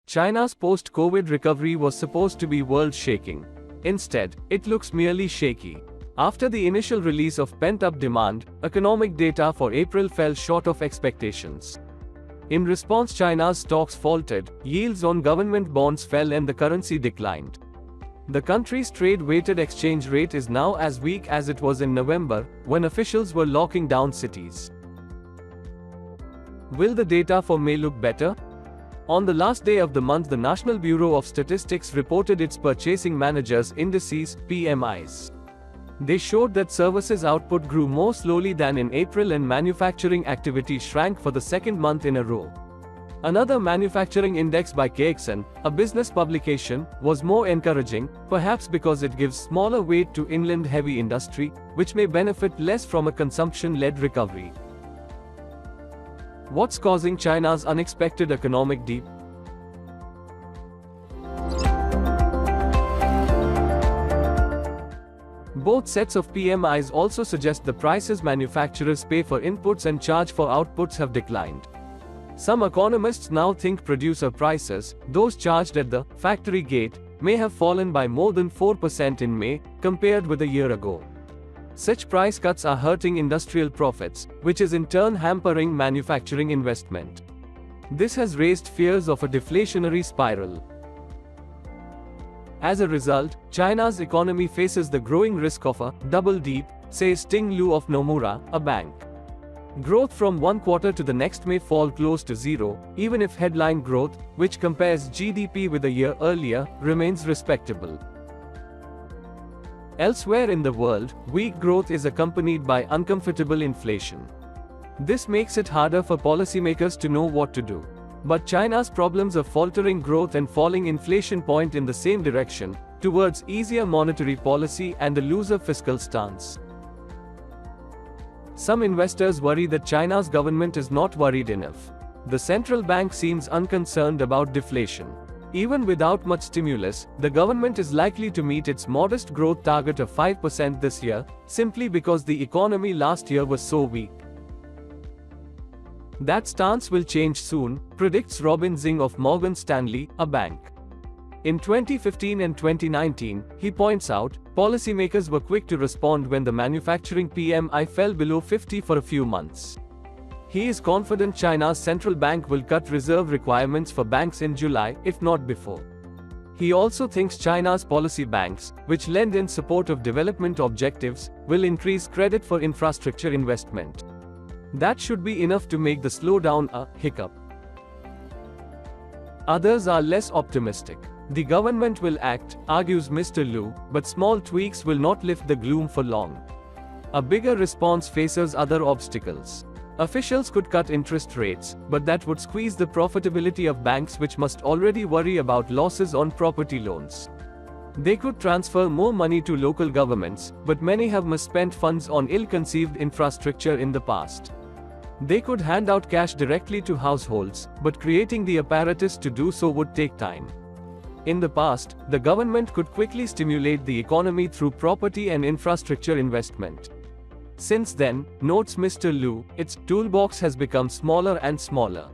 China's post-COVID recovery was supposed to be world-shaking. Instead, it looks merely shaky. After the initial release of pent-up demand, economic data for April fell short of expectations. In response, China's stocks faltered, yields on government bonds fell and the currency declined. The country's trade-weighted exchange rate is now as weak as it was in November, when officials were locking down cities. Will the data for May look better? On the last day of the month, the National Bureau of Statistics reported its Purchasing Managers' Indices, PMIs. They showed that services output grew more slowly than in April and manufacturing activity shrank for the second month in a row. Another manufacturing index by KXN, a business publication, was more encouraging, perhaps because it gives smaller weight to inland heavy industry, which may benefit less from a consumption-led recovery. What's causing China's unexpected economic dip? Both sets of PMIs also suggest the prices manufacturers pay for inputs and charge for outputs have declined. Some economists now think producer prices, those charged at the factory gate, may have fallen by more than 4% in May, compared with a year ago. Such price cuts are hurting industrial profits, which is in turn hampering manufacturing investment. This has raised fears of a deflationary spiral. As a result, China's economy faces the growing risk of a double dip, says Ting Lu of Nomura, a bank. Growth from one quarter to the next may fall close to zero, even if headline growth, which compares GDP with a year earlier, remains respectable. Elsewhere in the world, weak growth is accompanied by uncomfortable inflation. This makes it harder for policymakers to know what to do. But China's problems of faltering growth and falling inflation point in the same direction, towards easier monetary policy and a looser fiscal stance. Some investors worry that China's government is not worried enough. The central bank seems unconcerned about deflation. Even without much stimulus, the government is likely to meet its modest growth target of 5% this year, simply because the economy last year was so weak. That stance will change soon, predicts Robin Zing of Morgan Stanley, a bank. In 2015 and 2019, he points out, policymakers were quick to respond when the manufacturing PMI fell below 50 for a few months. He is confident China's central bank will cut reserve requirements for banks in July, if not before. He also thinks China's policy banks, which lend in support of development objectives, will increase credit for infrastructure investment. That should be enough to make the slowdown a hiccup. Others are less optimistic. The government will act, argues Mr. Lu, but small tweaks will not lift the gloom for long. A bigger response faces other obstacles. Officials could cut interest rates, but that would squeeze the profitability of banks, which must already worry about losses on property loans. They could transfer more money to local governments, but many have misspent funds on ill-conceived infrastructure in the past. They could hand out cash directly to households, but creating the apparatus to do so would take time. In the past, the government could quickly stimulate the economy through property and infrastructure investment. Since then, notes Mr. Lu, its toolbox has become smaller and smaller.